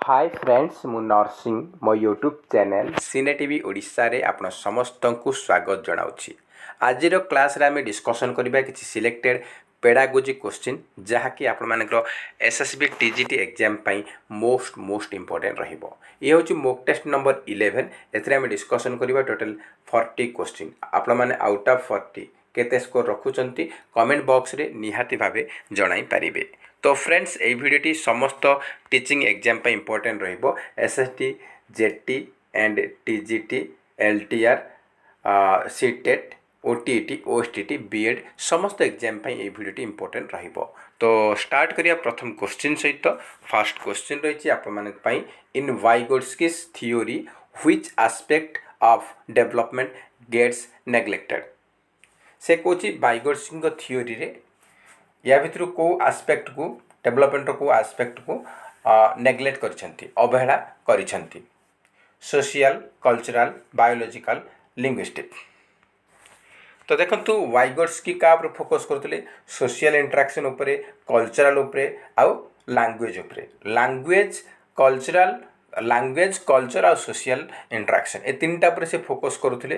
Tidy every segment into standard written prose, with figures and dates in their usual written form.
Hi friends मु नरसिंह मो YouTube channel सिने TV Odisha रे आपण समस्त को स्वागत जनाउछि। आज क्लास रे आम डिस्कसन करबा किछि सिलेक्टेड पेडागोजी क्वेश्चन जहाँकि आपण मानकर एसएसबी टीजीटी एग्जाम पई मोस्ट इंपोर्टेंट रहिबो। ये होछि मॉक टेस्ट नंबर 11 एथरे आम डिस्कसन करबा टोटल 40 क्वेश्चन। आपण माने आउट ऑफ 40 केते स्कोर रखुचंती कमेंट बॉक्स रे निहाती भाबे जणाई पारिबे। तो फ्रेंड्स ये वीडियोटी समस्त टीचिंग एग्जाम पे इंपोर्टेंट रहिबो। SST JT and TGT LTR CTET OTET OSTT BEd समस्त एग्जाम पे ये वीडियोटी इंपोर्टेंट रहिबो। तो स्टार्ट करिया प्रथम क्वेश्चन सहित। फर्स्ट क्वेश्चन रही आप in Vygotsky's theory which aspect of development gets neglected. से कौची वाइगोट्स्की थ्योरी रे या भितर को आस्पेक्ट को डेवलपमेंट को आस्पेक्ट को नेग्लेक्ट करिसेंती अवहेला करिसेंती। Social cultural biological linguistic. तो देखंतु वाइगोट्स्की का ऊपर फोकस करथले सोशल इंटरेक्शन ऊपर कल्चरल ऊपर आउ लैंग्वेज ऊपर। लैंग्वेज कल्चर और सोशल इंटरेक्शन ए तीनटा पर से फोकस करुले।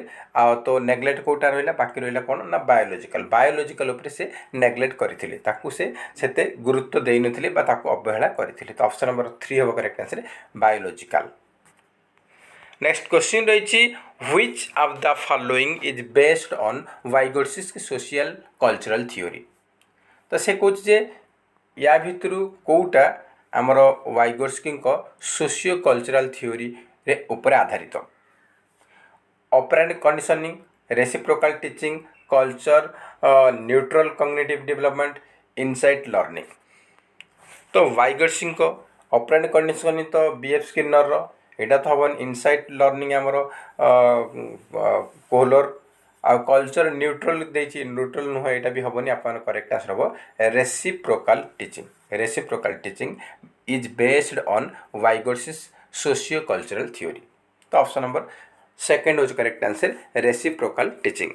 तो नेग्लेक्ट कोटा रहा बाकी रहा कौन ना बायोलॉजिकल ऊपर से नेग्लेक्ट करते से गुरुत्व दे नथिले बा ताको अवहेला करथिले। तो ऑप्शन नंबर 3 हम correct answer biological. Next question रही which of the following is based on Vygotsky's social cultural theory. तो से कौच जे या भितर कोटा आमर वाइगोट्स्की सोशियो कल्चरल थ्योरी रे ऊपर आधारित। Operant conditioning reciprocal teaching culture neutral cognitive development insight learning. तो वाइगोट्स्की ऑपरेंट कंडीशनिंग तो बीएफ स्किनर एटा तो हम इनसाइट लर्निंग आमर कोहलर आ कल्चर न्यूट्रल देछि न्यूट्रल नुह एटा भी हबनी आपन करेक्ट आंसर हो reciprocal teaching is based on Vygotsky's socio cultural theory. तो ऑप्शन नंबर सेकंड हो correct answer reciprocal teaching.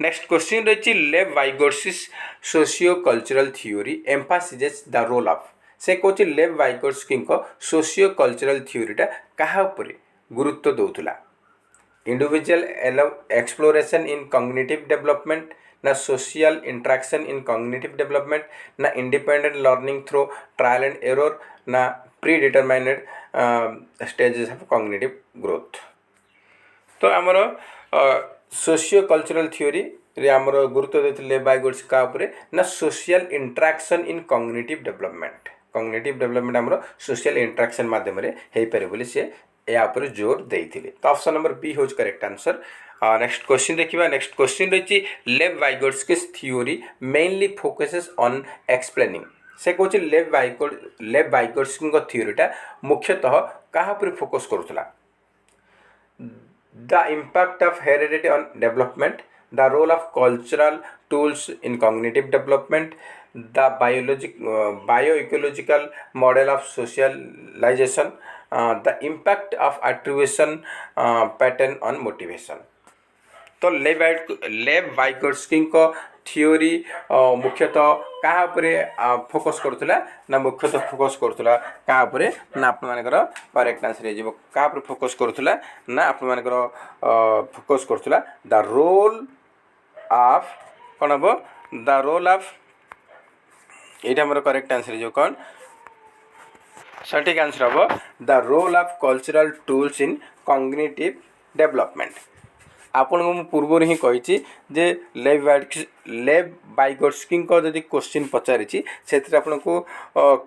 Next question रही Lev Vygotsky's socio cultural theory emphasizes the role of. से कहछि लेव वाइगोट्स्की सोशियो कल्चरल थ्योरीटा कहा ऊपर गुरुत्व दउथुला। Individual exploration in cognitive development ना social interaction in cognitive development ना independent learning through trial and error ना predetermined stages of cognitive growth. तो आमर सोशियो कल्चरल थ्योरी रे आमर गुरुत्व देथिले वाइगोट्स्की का ऊपर ना social interaction in cognitive development आमर सोशल इंटरेक्शन माध्यम रे हेई पारे बोली से या ऊपर जोर देइथिले। तो ऑप्शन नंबर बी होज करेक्ट आंसर। नेक्स्ट क्वेश्चन देखिबा। नेक्स्ट क्वेश्चन रही Lev Vygotsky's theory mainly focuses on explaining. से कहछि लेव वाइगोट्स्की थ्योरीटा मुख्यतः कहा पर फोकस करूथला। The impact of heredity on development, the role of cultural tools in cognitive development, the bioecological model of socialization, the impact of attribution pattern on motivation. तो Lev वाइगोट्स्की theory मुख्यतः क्या focus करूला ना मुख्यतः फोकस करूला क्या ना आप correct answer हो क्या फोकस करूला ना आप फोकस करूला द रोल ऑफ कौन हम द रोल ऑफ ये मोर करेक्ट आंसर हो कौन सठिक आंसर हम the role of cultural tools in cognitive development. आपन को पूर्व ही कही जे लेव वाइगोट्स्की जदि क्वेश्चन पचारि से आपको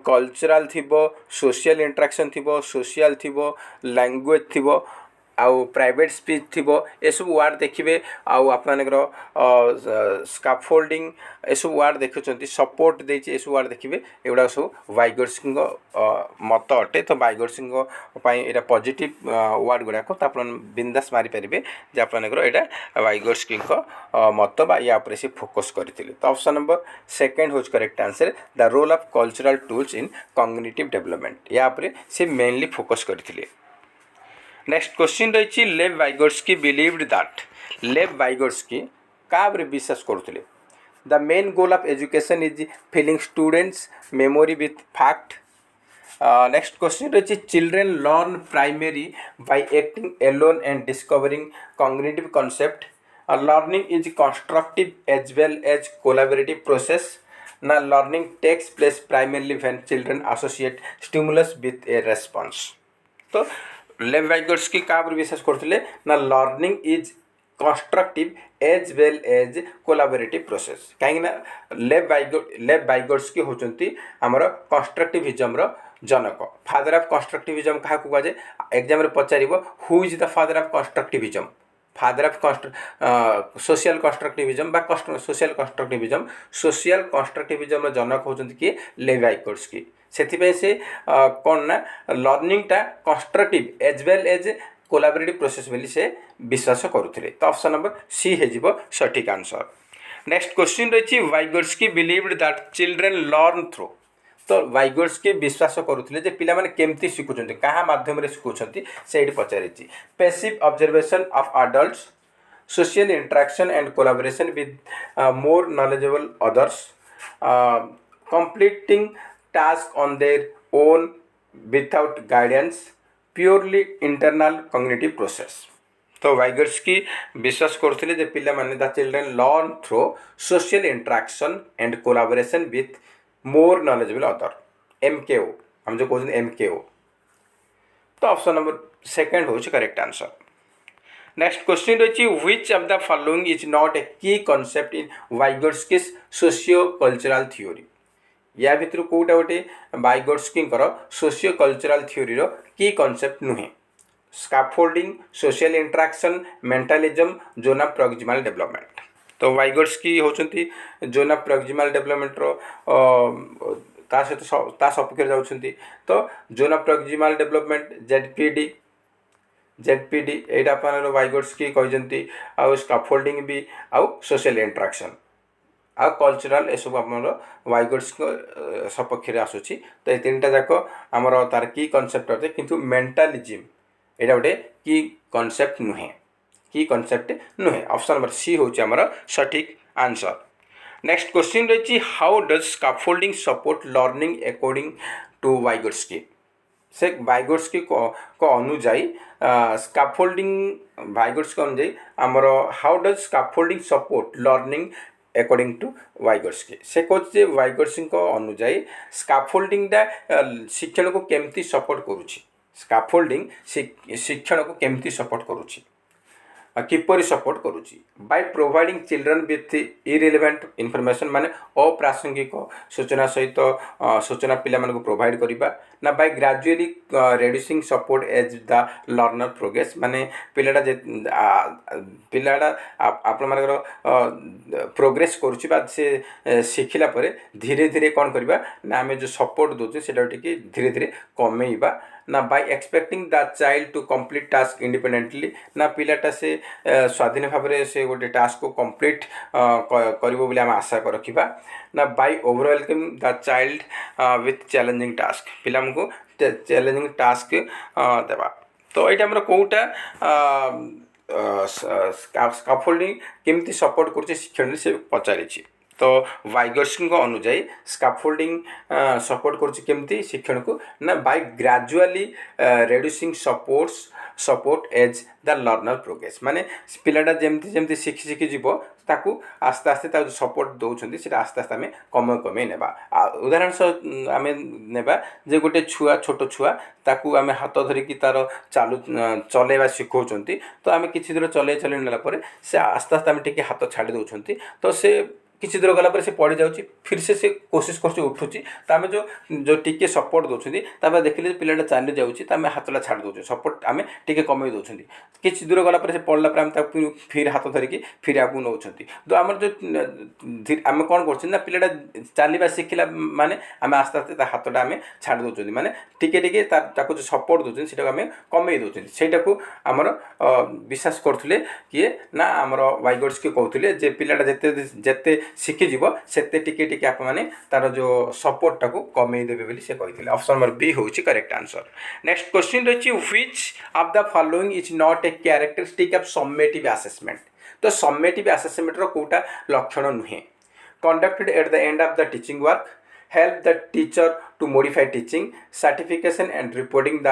कल्चरल थिबो सोशल इंटरेक्शन थिबो सोशल थिबो लैंग्वेज थिबो आउ प्राइवेट स्पीच थिबो ए सब वर्ड देखिए आउ आपनकर स्काफोल्डिंग ए सब वर्ड देखुचंती सपोर्ट देछि ए सब वर्ड देखिए एगुड़ा सब वाइगोट्स्की मत अटे। तो वाइगोट्स्की पई एटा पॉजिटिव वर्ड गुडाको तो आपन बिंदास मारि परिबे जे आपनकर एटा वाइगोट्स्की मत बा या ऊपर से फोकस करथिले। तो ऑप्शन नंबर सेकंड होज correct answer the role of cultural tools in cognitive development या ऊपर से मेनली फोकस करथिले। नेक्स्ट क्वेश्चन रही Lev Vygotsky believed that. Lev Vygotsky का विश्वास करुले the main goal of education is filling students memory with fact, next question रही children learn primary by acting alone and discovering cognitive concept learning is constructive as well as collaborative process ना learning takes place primarily when children associate stimulus with a response. तो Lev Vygotsky क्या विश्वास करते ना learning is constructive as well as collaborative process कहीं Lev Vygotsky होचंती हमर constructivism जनक फादर ऑफ कंस्ट्रक्टिविज्म क्या कहुए एग्जाम रे पचारिबो who is the father of constructivism father of social constructivism बा सोशल कंस्ट्रक्टिविज्म जनक होचंती कि लेव वाइगोट्स्की सेथिपे से कौन ना लर्निंगटा constructive as well as collaborative process बोली से विश्वास करुले। तो ऑप्शन नंबर सी है सठिक आंसर। नेक्स्ट क्वेश्चन रही Vygotsky believed that children learn through. तो वाइगोट्स्की विश्वास करुले जे पिला माने केमती शिखुचंती कहा माध्यम रे शिखुचंती सेठी पचारिछि passive observation of adults social interaction and collaboration with more knowledgeable others completing task on their own without guidance purely internal cognitive process. तो वाइगोट्स्की विश्वास करते जे पिला माने the children learn through social interaction and collaboration with more knowledgeable other MKO हम जो कहते MKO. तो ऑप्शन नंबर सेकंड हो करेक्ट आंसर। नेक्स्ट क्वेश्चन रही which of the following is not A key concept in Vygotsky socio cultural theory. या भितर कौटा गोटे Vygotsky socio cultural theory key concept नुहे scaffolding social interaction mentalism zone of proximal development. तो Vygotsky होचंती zone of proximal development ता सहित ता सपक्ष जाउछंती। तो zone of proximal development ZPD एटा अपन वाइगोट्स्की कहते आउ स्कैफोल्डिंग भी आउ सोशल इंटरेक्शन आ कल्चरल ये सब आम वाइगोट्स्की सपक्ष आसूँ। तो ये तीन टा जाक आमर तार की कॉन्सेप्ट अटे किंतु मेंटालिज्म एटा गोटे की कॉन्सेप्ट नुहे ऑप्शन नंबर सी होची आमर सठिक आंसर। नेक्स्ट क्वेश्चन रही how does scaffolding support learning according to Vygotsky. से वाइगोट्स्की को अनुजाई स्कैफोल्डिंग वाइगोट्स्की अनुजाई आमर how does scaffolding support learning according to Vygotsky. से कहते वाइगोट्स्की अनुजाई स्कैफोल्डिंगटा शिक्षण को केमती सपोर्ट करुछि स्कैफोल्डिंग शिक्षण को केमती सपोर्ट करुछि किपरि सपोर्ट करुछि by providing children with irrelevant information माने अप्रासंगिक सूचना सहित सूचना पिला मानको प्रोवाइड करिबा ना by gradually reducing support as the learner progress माने पिलाटा आपण मानकर प्रोग्रेस करुछि बा से शिखिला परे धीरे धीरे कोन करिबा ना हमें जो सपोर्ट दोचे सेटा टिके धीरे धीरे कमेइबा ना by expecting the child to complete task independently ना पिलाटा से स्वाधीन भाव में से गोटे टास्क को कंप्लीट करिवो बोली हम आशा रखिबा ना by overwhelming the child with challenging task पिला को चैलेंजिंग टास्क देबा। तो ये हमर कोटा स्कैफोल्डिंग केमती सपोर्ट करछे शिक्षण से पचारिछि। तो वाइगोट्स्की अनुजाई स्कैफोल्डिंग सपोर्ट करुच्ची केमती शिक्षण को ना by gradually reducing support as the learner progress माने पिलाटा जमती जमती शिखी शिखी जीव ताकू आस्ते आस्ते ता सपोर्ट दौरान से आस्ते आस्ते आम कमे नेबा। उदाहरण सह आम नेबा जे गोटे छुआ छोट छुआ ताकू आम हाथ धरिकी तार चालू चलेबा शिखौचंती। तो आम किछि दूर चले नेला परे से आस्ते आस्ते आम टिके हाथ छाड़ी दौरान तो से किसी दूर गला से पड़ जाऊँगी फिर से कोशिश कर उठुची तो आम जो टिके सपोर्ट दौरान देखिले पिलाटा चली जाऊँगी तो आम हाथटा छाड़ दौर सपोर्ट आम टिके कमे दौरान किसी दूर गला से पड़ला फिर हाथ धरिकी फिर आगे नौ। तो आम जो आम कौन कर पिलाटा चलवा शिखला माने आम आस्ते आस्ते हाथटा आम छाड़ दौरान माने टिके टिके जो सपोर्ट दौरान से आम कमे दौरान सेटा को आमर विश्वास करते किए ना आमर वाइगोट्स्की कहते जे पिलाटा जेते शिखिजी से टिके टिके आप मैंने तार जो सपोर्टा को कमे देवे बोली से कहते। ऑप्शन नंबर बी हूँ करेक्ट आंसर। नेक्स्ट क्वेश्चन रही which of the following is not a characteristic of summative assessment. तो सम्मेटिव असेसमेंट रो कोटा लक्षण नुहे conducted at the end of the teaching work help the teacher to modify teaching, certification and reporting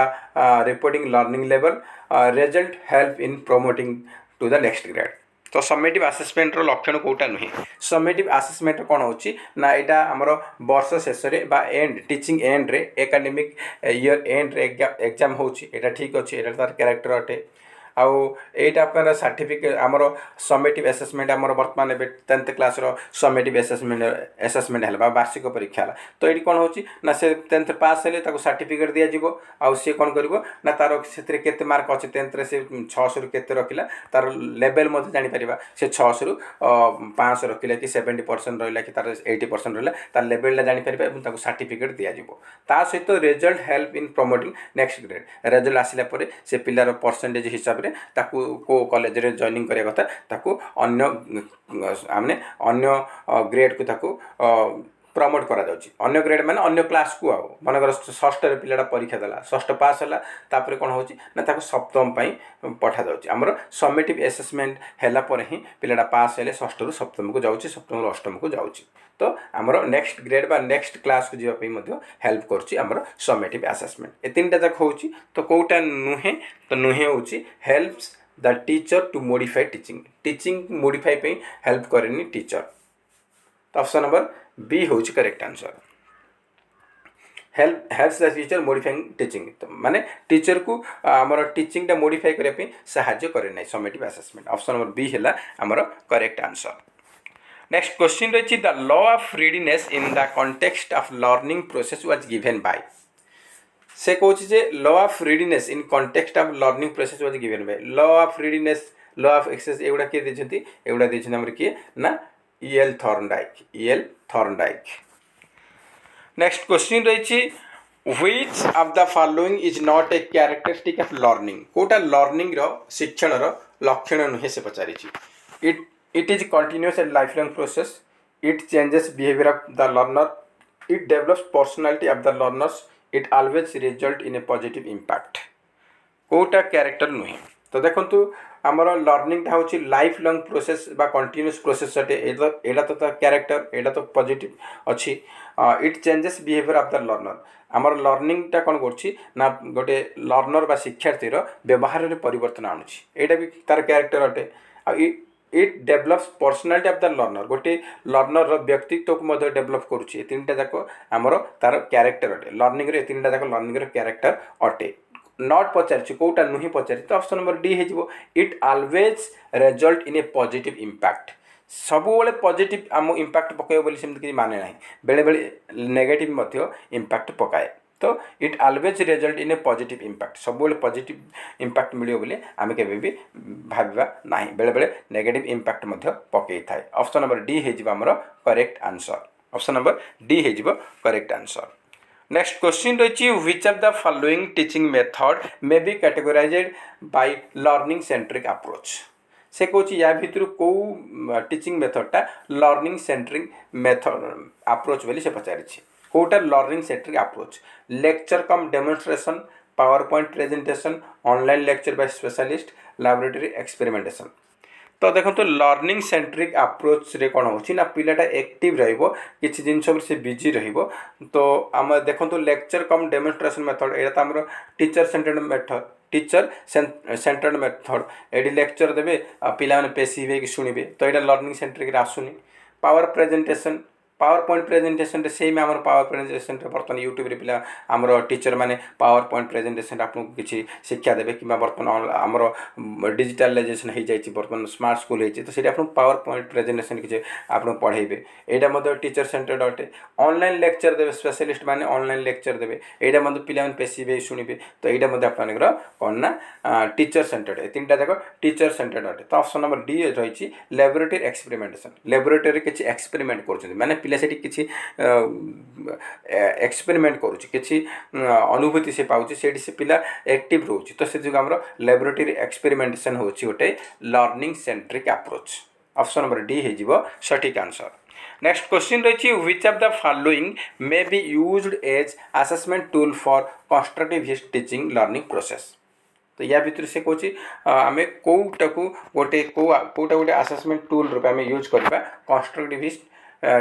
learning level, result help in promoting to the next grade. तो summative assessment लक्षण कोटा नुहे summative assessment कौन होची ना एटा हमर वर्ष शेष रे बा एंड टीचिंग एंड रे एकेडमिक ईयर एंड रे एग्जाम होची एटा ठीक अछि एटा तार कैरेक्टर अटे आउ एटा अपन सर्टिफिकेट आमर समेटिव असेसमेंट आमर वर्तमान ए 10th क्लास रो समेटिव असेसमेंट हला वार्षिक परीक्षा हला तो एटी कोन होची ना से 10th पास हेले ताको सर्टिफिकेट दिया जिवो आउ से कोन करबो ना तार सेतरे केते मार्क अछि 10th रे से 600 रु केते रखिला तार लेवल मध्ये जानि परिबा से 600 रु 500 रखिला कि 70% रहिला कि तार 80% रहिला तार लेवल ला जानि परिबा एवं ताको सर्टिफिकेट दिया जिवो ता सहित result help in promoting next grade result आसिला परे से पिलार परसेंटेज हिसाब ताकू को कॉलेज रे जॉइनिंग करिया कथा ताकू अन्य आमने अन्य ग्रेड को ताकू प्रमोट करा जाउची अन्य ग्रेड माने अन्य क्लास को आउ मनकर षष्ठ रे पिलाडा परीक्षा देला षष्ठ पास होला तापर कोन होची ना ताकू सप्तम पई पठा जाउची हमर समेटिव असेसमेंट हैला पर ही पिलाडा पास हेले षष्ठ रु सप्तम को जाउची सप्तम रु अष्टम को जाउची तो हमर नेक्स्ट ग्रेड बा नेक्स्ट क्लास को जीवा पई मध्ये हेल्प करची हमर समेटिव असेसमेंट ए तीनटा जक होची तो कोटा नुहे तो नुहे होची helps the teacher to modify teaching modify पई हेल्प करेनी टीचर तो ऑप्शन नंबर बी होची correct answer helps the teacher modifying teaching तो माने टीचर को हमर टीचिंग टा मॉडिफाई करे पे सहायता करे नै summative assessment option number B हैला हमर करेक्ट आंसर नेक्स्ट क्वेश्चन रही the law of readiness in the context of learning process was given by से कहूँ जे law of readiness in context of learning process was given by law of readiness law of exercise एगुड़ा किए देछंती एगुड़ा देछन हमर किए ना ईएल थॉर्नडाइक नेक्स्ट क्वेश्चन रही which of the following is not a characteristic of learning Kota learning रो शिक्षण रो लक्षण नुहे से पचारी It is continuous and lifelong process. It changes behavior of the learner. It develops personality of the learners. It always result in a positive impact. कोटा character नुहे तो देखंतु हमर learning ता होची लाइफ लॉन्ग प्रोसेस बा कंटीन्यूअस प्रोसेस सटे एटा तो कैरेक्टर एटा तो पॉजिटिव अछि it changes behaviour of the learner हमर लर्निंग ता कोन करछि ना गोटे लर्नर बा शिक्षार्थी रो व्यवहार रे परिवर्तन आनुछि एटा भी तार कैरेक्टर अटे it develops personality of the learner गोटे लर्नर व्यक्तित्व को मध्य डेभलप करुच्ची तीनटा जाक आमर तार कैरेक्टर अटे लर्निंग रे तीनटा जाक लर्निंग रे कैरेक्टर अटे नॉट पचारि कोटा नुही पचारि तो ऑप्शन नंबर डी हेजिवो it always result in a positive impact सब बेले पॉजिटिव आम इंपैक्ट पकाइबो बोली सेमति कि माने नाही बेले बेले नेगेटिव मध्य इंपैक्ट पकाए तो it always result in a positive impact सब बेले पॉजिटिव इंपैक्ट मिलियो बोली आमे केबे भी भाबा नाही बेले बेले नेगेटिव इंपैक्ट मध्य पकाई थाए ऑप्शन नंबर डी हेजिवो हमर correct answer option number D हेजिवो करेक्ट आंसर नेक्स्ट क्वेश्चन रही which of the following teaching method may be categorized by learning centric approach से कहूँ या भितर कौ टीचिंग मेथडटा लर्निंग सेंट्रिक मेथड अप्रोच बोली से पचारि कोटा learning centric approach lecture cum demonstration power point presentation online lecture by specialist laboratory experimentation तो देखो तो लर्निंग सेंट्रिक अप्रोच रे कौन होची ना पिलाटा एक्टिव रहिबो किछि जिंस से बिजी रहिबो तो आम देखो तो लेक्चर कम डेमोन्स्ट्रेशन मेथड एटा हमर teacher centred method teacher centred method एडी लेक्चर देबे पिला माने पेसिबे कि सुनिबे तो एटा लर्निंग सेंट्रिक रे आसुनी पावर पॉइंट प्रेजेंटेशन रे सेम हमर पावर प्रेजेंटेशन रे बर्तन यूट्यूब रे पिला हमर टीचर माने पावर पॉइंट प्रेजेंटेशन आपन किछि शिक्षा देबे किबा बर्तन हमर डिजिटलाइजेशन हे जायछि बर्तन स्मार्ट स्कूल हे तो सेटा आपन पावर पॉइंट प्रेजेंटेशन किछि आपन पढाइबे एटा मदे टीचर सेंटर्ड अटे ऑनलाइन लेक्चर देबे स्पेशलिस्ट माने ऑनलाइन लेक्चर देबे एटा मदे पिला माने पेसिबे सुनिबे तो एटा मदे आपनकर कोन ना टीचर सेंटर्ड ए तीनटा जाक टीचर सेंटर्ड अटे तो ऑप्शन नंबर डी रहिछि लैबोरेटरी एक्सपेरिमेंटेशन लैबोरेटरी किछि एक्सपेरिमेंट करछथि माने पिला सेठी किछि एक्सपेरिमेंट करूछि किछि अनुभूति से पाउछि सेठी से पिला एक्टिव रहउछि तो से जो हमर लैबोरेटरी एक्सपेरिमेंटेशन होछि ओटे learning centric approach option number D हे जिवो सटीक आंसर नेक्स्ट क्वेश्चन रही which of the following may be used as assessment tool for constructive teaching learning process तो या भितर से कहूँ आम कौटा को गोटे कौटा गोटे असेसमेंट टूल रूप आम यूज करवा कंस्ट्रक्टिव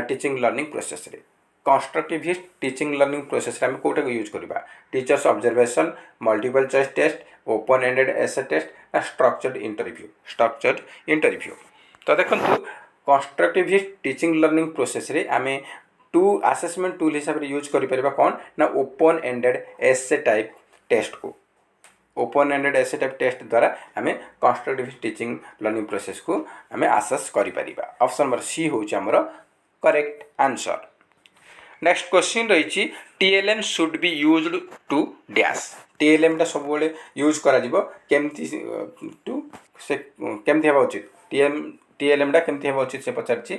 टीचिंग लर्निंग प्रोसेस रे कंस्ट्रक्टिविस्ट टीचिंग लर्निंग प्रोसेस रे हम कोटा यूज करबा teacher's observation multiple choice test open ended essay test ना स्ट्रक्चर्ड इंटरव्यू तो देखंतु कंस्ट्रक्टिविस्ट टीचिंग लर्निंग प्रोसेस रे आमे टू असेसमेंट टूल हिसाब रे यूज करि परबा कोन ना ओपन एंडेड एसे टाइप टेस्ट को ओपन एंडेड एसे टाइप टेस्ट द्वारा आमे कंस्ट्रक्टिविस्ट टीचिंग लर्निंग प्रोसेस को आमे असेस करि परिबा ऑप्शन नंबर सी होची हमरो करेक्ट आंसर नेक्स्ट क्वेश्चन रही TLM should be used to dash TLM टा सब बेले यूज करा जिवो केमती टू से केमती हेबा उचित टीएलएम टा केमती हेबा उचित से पचारछि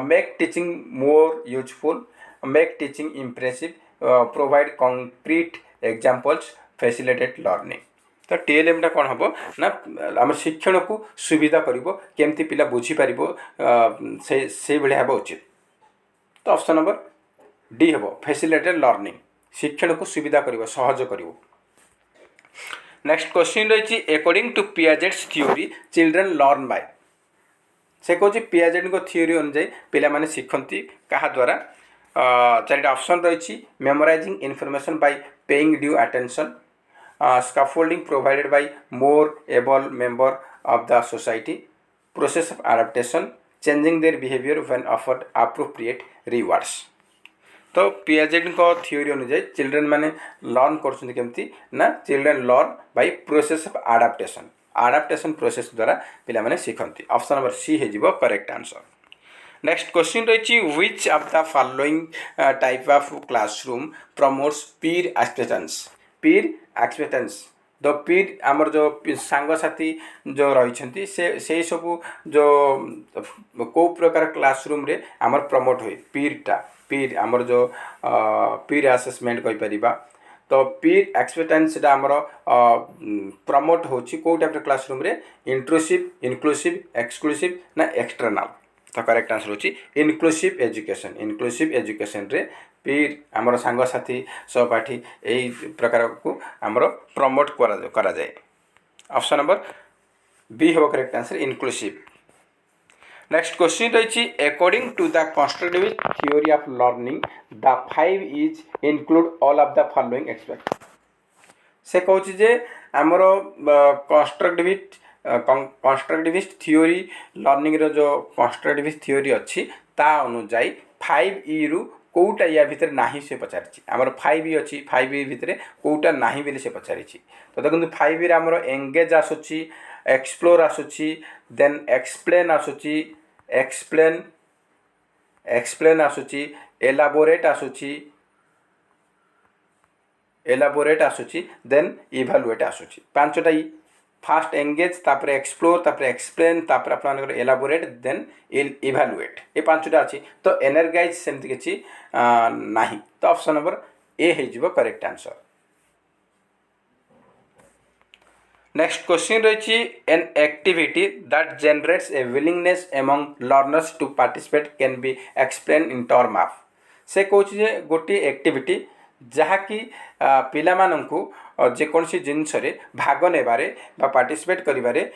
make teaching more useful make teaching impressive provide concrete examples facilitate learning तो टीएलएम टा कौन हम ना आम शिक्षण को सुविधा करिवो केमती पिला बुझी पारिबो से भले हेबा उचित तो ऑप्शन नंबर डी हम फैसिलिटेट लर्निंग शिक्षण को सुविधा करिवो सहज करिवो नेक्स्ट क्वेश्चन रही according to Piaget's theory children learn by से कहूँ पियाजेट को थ्योरी अनुसार पिला माने शिखती क्या द्वारा चारिटा ऑप्शन रही memorising information by paying due attention scaffolding provided by more able member of the society process of adaptation changing their behaviour when offered appropriate rewards तो पियाजेट को थ्योरी अनुसार चिल्ड्रन माने लर्न करछुंती केमती ना children learn by process of adaptation process द्वारा पिला माने शिखंती ऑप्शन नंबर सी हे जिवो करेक्ट आंसर नेक्स्ट क्वेश्चन रही which of the following type of classroom promotes Pir एक्सपेक्टेंस the पीर आमर जो सांगसाथी जो रही से सब जो को प्रकार क्लासरूम रे आमर प्रमोट हुए पीर आमर जो पीर असेसमेंट कहि परिबा तो पीर एक्सपेक्टेंस आमर प्रमोट होची को टाइप क्लासरूम रे इंट्रूसिव इनक्लूसिव एक्सक्लूसिव ना एक्सटर्नल तो करेक्ट आंसर होची इनक्लूसिव एजुकेशन रे पीर आमर सांगसाथी सहपाठी यही प्रकार को आमर प्रमोट करा जाए ऑप्शन नंबर बी हो correct answer inclusive next question रही according to the constructive theory of learning the 5 is include all of the following except से कहूँ जे आमर कंस्ट्रक्टिविस्ट थ्योरी लर्निंग रो जो कंस्ट्रक्टिविस्ट थ्योरी अच्छी ता अनुजाई 5 ई रु कोटा या भितर नाही से पचारि आमर 5 ई अच्छी 5 ई भितर कोटा नाही बेले से पचारि तो देखो 5 ई आमर एंगेज आसुची एक्सप्लोर आसुची देन एक्सप्लेन आसुची एलाबोरेट आसुची देन इभालुएट आसुची पांचटा ई फास्ट एंगेज तापर एक्सप्लोर तापर एक्सप्लेन तापर अपन एलाबोरेट देन इभालुएट ये पांचटा अच्छी तो एनर्गाइज सेमती किसी नाही तो ऑप्शन नंबर ए हो करेक्ट आंसर नेक्स्ट क्वेश्चन रही an activity that generates a willingness among learners to participate can be explain in term of से कहूँ गोटे एक्टिविटी जहाँकि पिला मानंकु जेकोसी जिनस भाग नेबारे बा पार्टिसिपेट करिबारे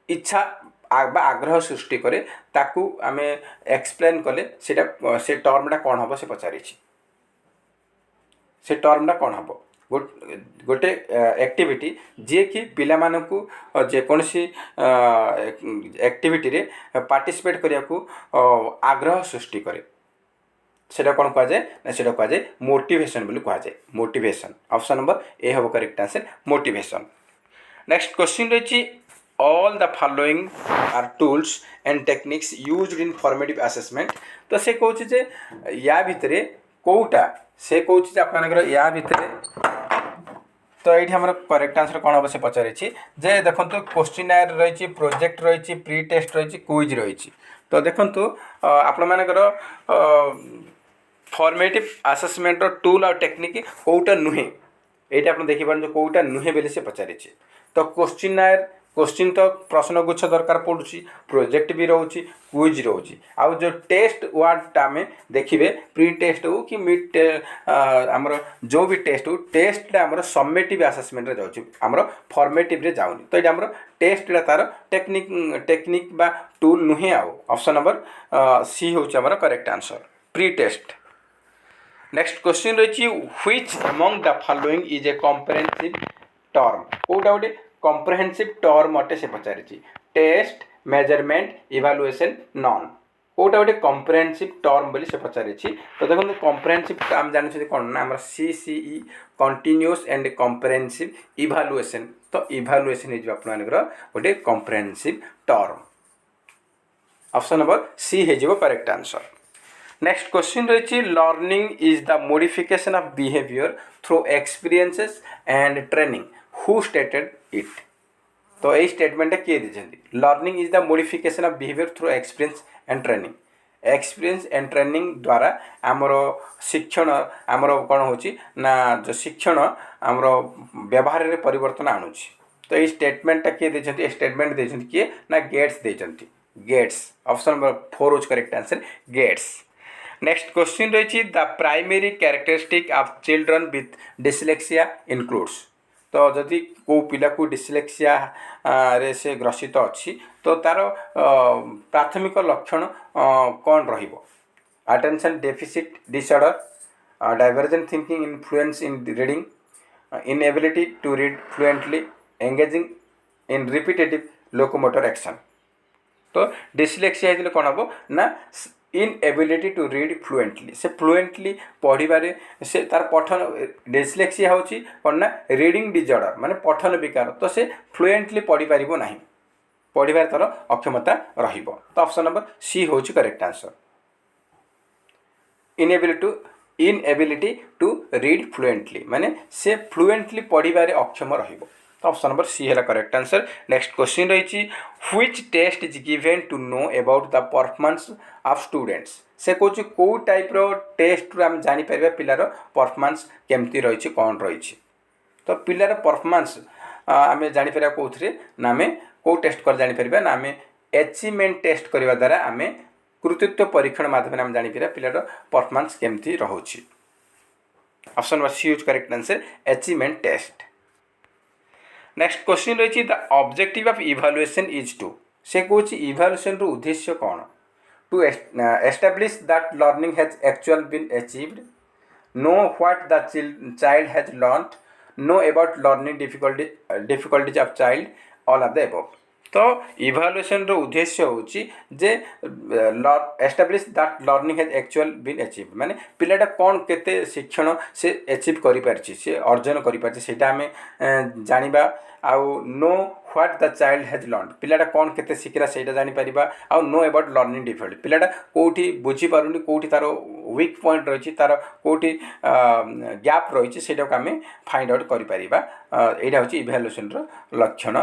इच्छा बा आग्रह सृष्टि करे ताकू आमे एक्सप्लेन कले सेटा से टर्मटा कौन हम से पचारि से टर्मटा कौन हम गोटे एक्टिविटी जी कि पिला मानंकु जेकोसी एक्टिविटी रे पार्टिसिपेट करिया को आग्रह सृष्टि करे सेटा कौन कह जाए सेटा कह जाए मोटिवेशन बोली कह जाए मोटिवेशन ऑप्शन नंबर ए हम correct answer motivation next question रही all the following are tools and techniques used in formative assessment तो से कहूँ जे या भितर कोटा से कहूँ आपनकर या भितर तो ये आम करेक्ट आंसर कौन हम से पचारि जे देखो क्वेश्चनर रही प्रोजेक्ट रही प्री टेस्ट रही क्विज रही तो देखो आपण मानकर फॉर्मेटिव असेसमेंट टूल और टेक्निक कोटा नुहे ये आप देखिए कोटा नुहे बोले से पचारि तो क्वेश्चन तो प्रश्नगुच्छ दरकार पड़ुची प्रोजेक्ट भी रोचे क्विज रोचे आउ जो टेस्ट वार्ड आम देखिए प्री टेस्ट हो कि मिड आमर जो भी टेस्ट हो टेस्ट आमर समेटिव असेसमेंट रे जाउची आमर फॉर्मेटिव रे जाउनी तो ये आमर टेस्ट तार टेक्निक बा टूल नुहे आउ ऑप्शन नंबर सी होची आमर correct answer pre test next question रही which among the following is a comprehensive term कोटा गोटे कॉम्प्रिहेंसिव टर्म अटे से पचारि टेस्ट मेजरमेंट इवालुएशन नॉन कोटा गोटे कॉम्प्रिहेंसिव टर्म बोली से पचारि तो देखो कॉम्प्रिहेंसिव आम जानते कौन ना CCE continuous and comprehensive evaluation तो इवालुएशन हो गोटे comprehensive term option number C हो करेक्ट आंसर नेक्स्ट क्वेश्चन रही learning is the modification of behaviour through experiences and training who stated it तो यही स्टेटमेंट किए दीजिए learning is the modification of behaviour through experience and training experience and training द्वारा आमर शिक्षण आमर कौन हो ना जो शिक्षण आमर व्यवहार में परिवर्तन आणुची तो ये स्टेटमेंटा किए दे स्टेटमेंट देते किए ना गेट्स देते गेट्स ऑप्शन नंबर 4 हो correct answer gets next question रही the primary characteristic of children with dyslexia includes तो जदि को पिला को डिसलेक्सिया रे से ग्रसित अच्छी तो तार प्राथमिक लक्षण कौन रहिबो attention deficit disorder divergent thinking influence in reading inability to read fluently engaging in repetitive locomotor action तो डिसलेक्सिया होते कौन हम ना इनएबिलिटी टू रीड फ्लुएंटली से फ्लुएंटली पढ़वे से तार पठन डिसलेक्सिया होची कौन ना रीडिंग डिजॉर्डर माने पठन विकार तो से फ्लुएंटली पढ़ी पारिबो नाही पढ़िबार तार अक्षमता रहिबो तो ऑप्शन नंबर सी होची correct answer inability to read fluently माने से फ्लुएंटली पढ़िबारे अक्षम रहिबो तो ऑप्शन नंबर सी है करेक्ट आंसर नेक्स्ट क्वेश्चन रही which test is given to know about the performance of students से कौन कौ टाइप रो टेस्ट रू आम जापर पिलार परफॉर्मेंस केमती रही कौन रही तो पिलार परफॉर्मेंस आम जापर कौन ना आम कौ टेस्ट कर जापर ना आम अचीवमेंट टेस्ट करने द्वारा आम कृतित्व परीक्षण माध्यम आम जापर पिलार परफॉर्मेंस केमती रोचे option number C is correct answer achievement test next question रही the objective of evaluation is to से कौन इवैल्यूएशन रो उद्देश्य कौन to establish that learning has actual been achieved know what the child has learned know about learning difficulties of child all of the above तो evaluation रो उद्देश्य होची जे establish that learning has actual been achieved माने पिलाटा कौन केते शिक्षण से अचीव करि पारछि से अर्जन करि पारछि सेटा हमें जानिबा आउ know what the child has learned पिलाटा कौन केते शिखला सेटा जानि परिबा आउ नो अबाउट लर्निंग डिफिकल्टी पिलाटा कोठी बुझी पारुनी कोठी तार वीक पॉइंट रही तार कोठी गैप रही सेटा को आम फाइंड आउट करि परिबा एटा होची इवैल्यूएशन रो लक्षण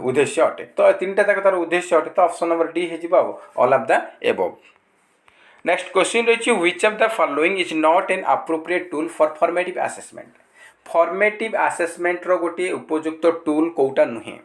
उद्देश्य अटे तो तीनटा तक तार उद्देश्य अटे तो ऑप्शन नंबर डी हे जिबा all of the above next question रही which of the following is not an appropriate tool for formative assessment formative assessment रो गोटे उपयुक्त टूल कोटा नुहे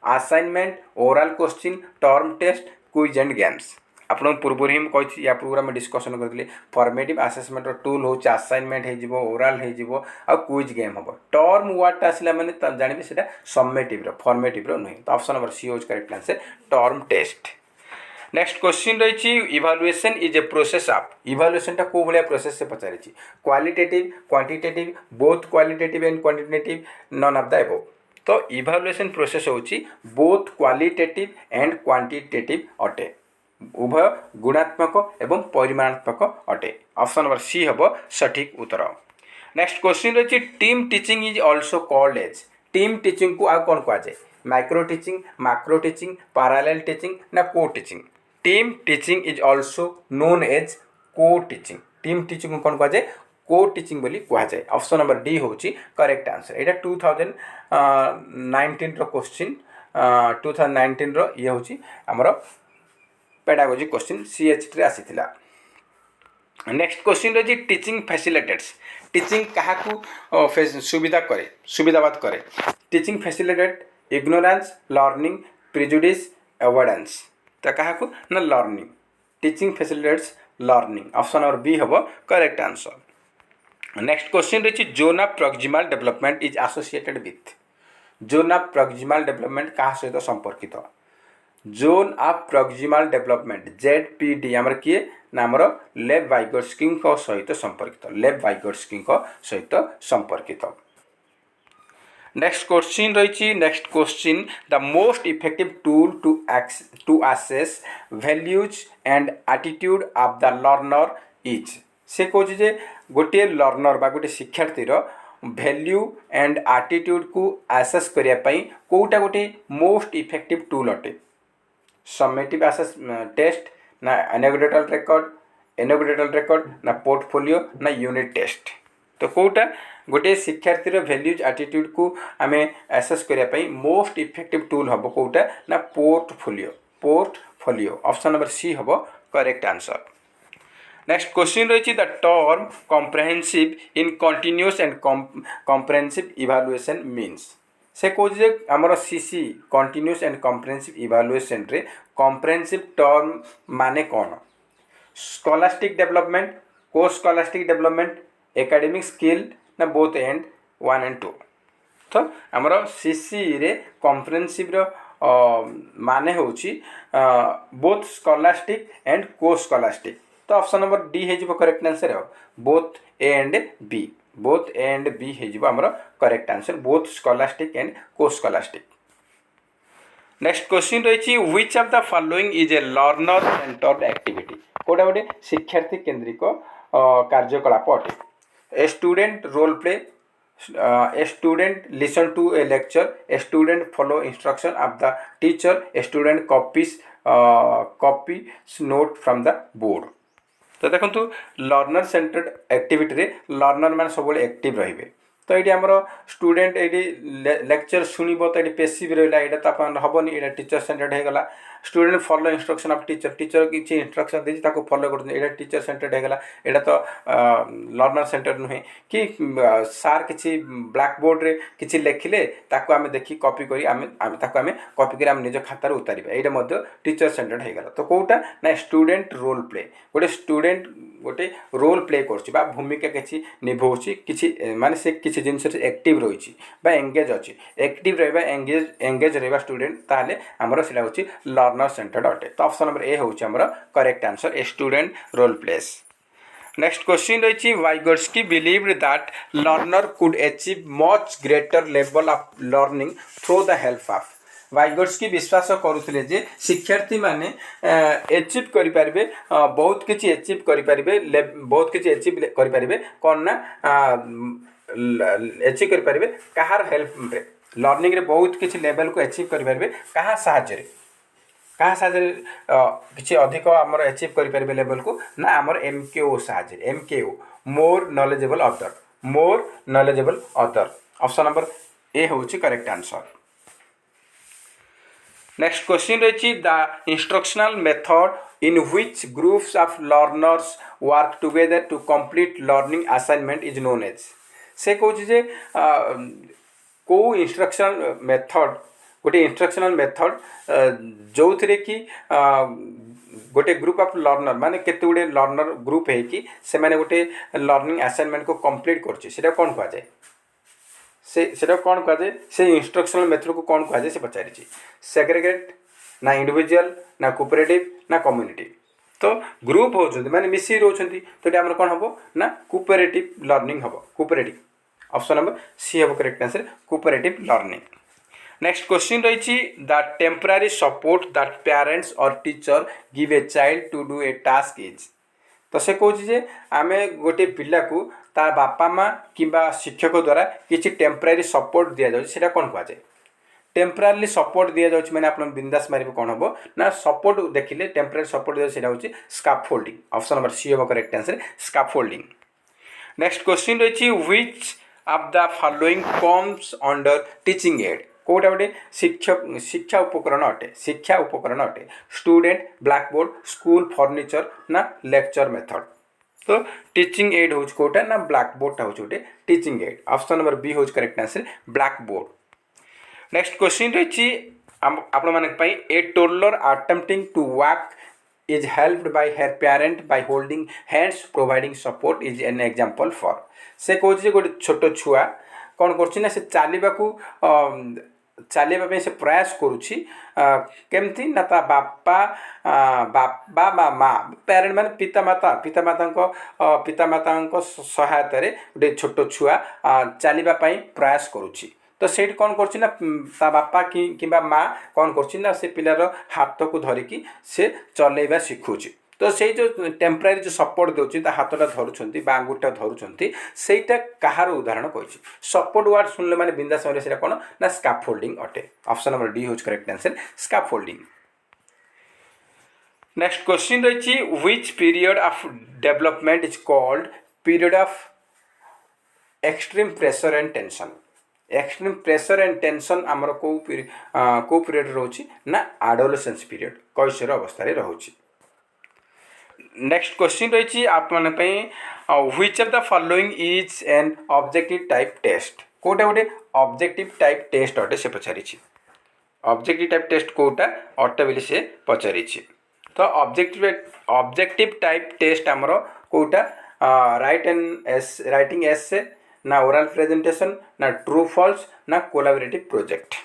assignment oral question term test quiz and games आपन पूर्व ही कही या पूर्व में डिस्कसन करते फॉर्मेटिव असेसमेंट टूल हो असाइनमेंट हो ओरल हो क्विज गेम हम टर्म वर्ड आसला मैंने जानवे से सम्मेटिव फॉर्मेटिव नुहे तो ऑप्शन नंबर सी होज correct answer term test next question रही evaluation is a process of evaluation टा को भाया प्रोसेस से पचारि qualitative quantitative both qualitative and quantitative none of the above तो इवैल्यूएशन प्रोसेस होची बोथ क्वालिटेटिव एंड क्वांटिटेटिव अटे उभय गुणात्मक एवं परिमाणात्मक अटे ऑप्शन नंबर सी हम सठिक उत्तर नेक्स्ट क्वेश्चन रही team teaching is also called as team teaching को आउ कौन कहुए micro teaching macro teaching parallel teaching ना co teaching team teaching is also known as co teaching team teaching कौन कहुए को टीचिंग बोली कहुए ऑप्शन नंबर डी होची करेक्ट आंसर यहाँ 2019 रो क्वेश्चन 2019 रो ये होची हमर पेडागोजी क्वेश्चन सीएच रे आसीथिला नेक्स्ट क्वेश्चन रही टीचिंग फैसिलिटेट्स टीचिंग क्या सुविधा करे सुविधावाद करे teaching facilitate ignorance learning prejudice avoidance तो क्या ना learning teaching facilitates learning option number B हम करेक्ट आंसर नेक्स्ट क्वेश्चन रही zone of proximal development is associated with zone of proximal development क्या सहित संपर्कित zone of proximal development ZPD आमर किए ना आमर लेव वाइगोट्स्की सहित संपर्कित लेव वाइगोट्स्की सहित संपर्कित। नेक्स्ट क्वेश्चन रही next question the most effective tool to assess values and attitude of the learner is से कहे जे गोटे लर्नर बा गोटे शिक्षार्थीर वैल्यू एंड एटीट्यूड को आसेस करने कोटा गोटे मोस्ट इफेक्टिव टूल अटे समेटिव आसेस टेस्ट ना एनाग्रेटल रिकॉर्ड ना पोर्टफोलियो ना यूनिट टेस्ट तो कोटा गोटे शिक्षार्थीर वैल्यूज एटीट्यूड को आम आसेस करने मोस्ट इफेक्टिव टूल हम कोटा ना पोर्टफोलियो ऑप्शन नंबर सी हम करेक्ट आंसर। नेक्स्ट क्वेश्चन रही the term comprehensive in continuous and comprehensive evaluation means से कहे आमर CC continuous and comprehensive evaluation रे कॉम्प्रिहेंसिव टर्म माने कौन स्कॉलास्टिक डेवलपमेंट को स्कॉलास्टिक डेवलपमेंट एकेडमिक स्किल ना बोथ एंड 1 and 2 तो आमर सीसी रे कॉम्प्रिहेंसिव माने होची both scholastic and co scholastic तो ऑप्शन नंबर डी है करेक्ट आंसर है बोथ ए एंड बी है आमर correct answer both scholastic and co scholastic. Next question रही which of the following is a learner centred activity कोटा गोटे शिक्षार्थी केन्द्रिक कार्यकलाप अटे a student role play a student listen to a lecture a student follow instruction of the teacher a student copies note from the board तो देखो learner centred activity रे learner मान सब एक्टिव रहिबे तो ये आमर स्टूडेंट ये लेक्चर शुणव तो ये पेसिव रहा यहाँ तो आप हेनी ये टीचर सेंटर्ड होगा student follow instruction of teacher किसी इंस्ट्रक्शन देती फॉलो कर टीचर सेंटर्ड होगा यहाँ तो लर्नर सेंटर नुहे कि सार किसी ब्लैक बोर्ड रे किसी लिखिले आम देखी कॉपी करी कॉपी कर निज खातार उतार यहाँ टीचर सेंटर्ड होगा तो कौटा ना स्टूडेंट रोल प्ले गोटे स्टूडेंट गोटे रोल प्ले कर भूमिका किसी निभाऊँगी किसी माने से किसी जिनस एक्टिव रही एंगेज अच्छी एक्टिव रहा एंगेज रहा स्टूडेंट ताले आमर से हूँ लर्नर सेंटर्ड अटे तो ऑप्शन नंबर ए हूँ आमर correct answer a student role plays. Next question रही Vygotsky believed that learner could achieve much greater level of learning through the help of Vygotsky विश्वास करुले जे शिक्षार्थी माने एचिव करें बहुत किसी एचिव करें बहुत किसी एचिव करें कौन ना एचिव करें कहार हेल्प रे लर्निंग रे बहुत किसी लेवल को एचिव करें कहा साहाଯ୍य किसी अधिक आमर एचिव करें लेवल को ना आमर एमकेओ साहाଯ୍य MKO more knowledgeable other option number A हूँ करेक्ट आंसर। नेक्स्ट क्वेश्चन रही the instructional method in which groups of learners work together to complete learning assignment is known as से कहे जे को इंस्ट्रक्शनल मेथड गोटे instructional method जो थे कि गोटे ग्रुप ऑफ लर्नर माने केते गुडे लर्नर ग्रुप है कि से माने गोटे लर्निंग असाइनमेंट को कंप्लीट कर कौन कह जाए से कौन कह जाए से इंस्ट्रक्शनल मेथड को कौन कह जाए से पचारि सेग्रीगेट ना इंडिविजुअल ना कोऑपरेटिव ना कम्युनिटी तो ग्रुप होचंती माने मिसी रोचंती तो ये आमर कौन हम ना कोऑपरेटिव लर्निंग हम कोऑपरेटिव ऑप्शन नंबर सी हम correct answer cooperative learning. Next question रही the temporary support that parents और teacher give a child to do a task is तो से कहे आम गोटे पिला को तार बापा माँ कि शिक्षक द्वारा किसी टेम्पररी सपोर्ट दि जाए कौन कह जाए टेम्पररी सपोर्ट दि जाए मैंने आप बिंदास मारे कौन हम ना सपोर्ट देखिले टेम्पररी सपोर्ट दिया हूँ स्काफोल्डिंग ऑप्शन नंबर सी हम correct answer scaffolding. Next question रही which of the following comes under teaching aid कौटा गोटे शिक्षा उपकरण अटे स्टूडेंट ब्लैकबोर्ड स्कूल फर्निचर ना लेक्चर मेथड तो टीचिंग एड हूँ कौटा ना ब्लैकबोर्ड हूँ गोटे teaching aid option number B हूँ correct answer blackboard. Next question रही आपण a toddler attempting to walk is helped by her parent by holding hands providing support is an example for से कहे गोटे छोट छुआ कौन कर चलिया चलने से प्रयास करुच्ची केमती ना ता बापा बाबा बा माँ पेरेंट मान पितामाता सहायत गोटे छोट छुआ चलने प्रयास करुच्ची तो से कौन कर बापा कि माँ कौन कर से पिलार हाथ को धरिकी से चलैबा शिखुची तो से जो टेम्परारी जो सपोर्ट दूसरी हाथटा धरुंच आंगुठा धरुंच सेटा कहार उदाहरण कही सपोर्ट वार्ड शुणिले मैंने बिंदा समय से कौन ना स्काफोल्डिंग अटे ऑप्शन नंबर डी होज correct answer scaffolding. Next question रही which period of development is called period of extreme pressure and tension. Extreme pressure and tension आमर को पीरियड रोची ना एडोलेसेंस पीरियड कैशोर अवस्था रोची। नेक्स्ट क्वेश्चन रही आप which of the following is an objective type test कोटा गोटे objective type test अटे से पचारि ऑब्जेक्टिव टाइप टेस्ट कोटा अटे बोली से पचारि तो ऑब्जेक्टिव टाइप टेस्ट आमर कोटा राइटिंग एसे ना ओरल प्रेजेंटेशन ना ट्रू फॉल्स ना कोलैबोरेटिव प्रोजेक्ट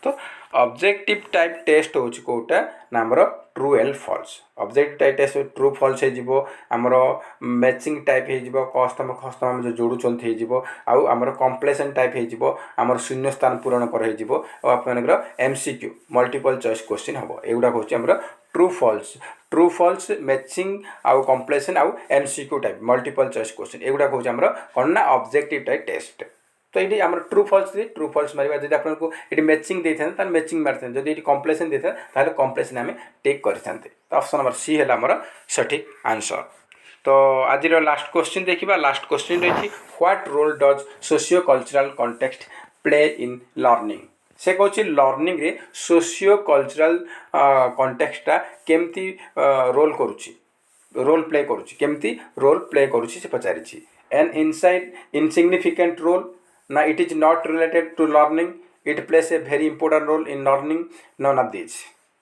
तो ऑब्जेक्टिव टाइप टेस्ट होची कोटा ना हमरो true and false objective type test true false हे जिवो हमरो मैचिंग टाइप हे जिवो कस्टम जो जोडुचंत हे जिवो आउ हमरो कॉम्प्लेशन टाइप हे जिवो हमरो शून्य स्थान पूरण कर हे जिवो आ आपनकर एमसीक्यू मल्टीपल चॉइस क्वेश्चन हबो एगुडा होची हमरो ट्रू फॉल्स मैचिंग आउ कॉम्प्लेशन आउ MCQ type multiple choice question एगुडा होची हमरो कोन ना ऑब्जेक्टिव टाइप टेस्ट तो ये आम ट्रू फॉल्स मारिबा जदि आपको ये मैचिंग देते हैं मैचिंग मारते जब ये कॉम्प्लेशन देते हैं कॉम्प्लेशन आम टेक करते तो ऑप्शन नंबर सी है आमर सठिक आंसर। तो आज लास्ट क्वेश्चन देखा लास्ट क्वेश्चन रही what role does socio cultural context play in learning से कौन लर्निंग रे सोशियो कल्चरल कॉन्टेक्स्टा केमती रोल प्ले केमती रोल प्ले करुच्ची से पचारि एन इनसिग्निफिकेंट रोल ना it is not related to learning it plays a very important role in learning none of this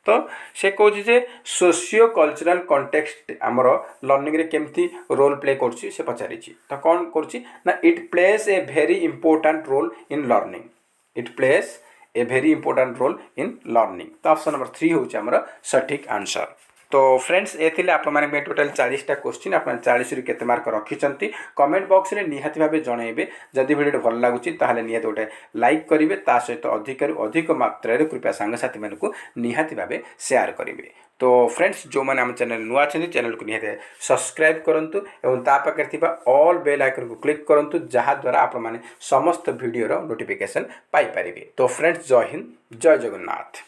तो से कौन जे सोशियो कल्चरल कॉन्टेक्स्ट आमर लर्निंग रे केमती रोल प्ले करुच्ची से पचारि तो कौन करुच्ची ना it plays a very important role in learning it plays a very important role in learning तो ऑप्शन नंबर 3 होची आमर सठिक आंसर। तो फ्रेंड्स ये आप टोटाल 40टा क्वेश्चन आप 40 रु केते मार्क रखिंट कमेंट बॉक्स रे निहाती भाव जनइबे जदि वीडियो भल लगुच निहाती गोटे लाइक करेंगे ता सहित अधिक मात्रा कृपया सांगसाथी मानक निहाती भाव शेयर करेंगे। तो फ्रेंड्स जो मैंने आम चैनल नुआ चैनल को निहाती सब्सक्राइब करूँ और पाखे ऑल बेल आइकन को क्लिक करूँ जहाद्वारा आप समस्त वीडियो नोटिफिकेशन पाई पारे। तो फ्रेंड्स जय हिंद जय जगन्नाथ।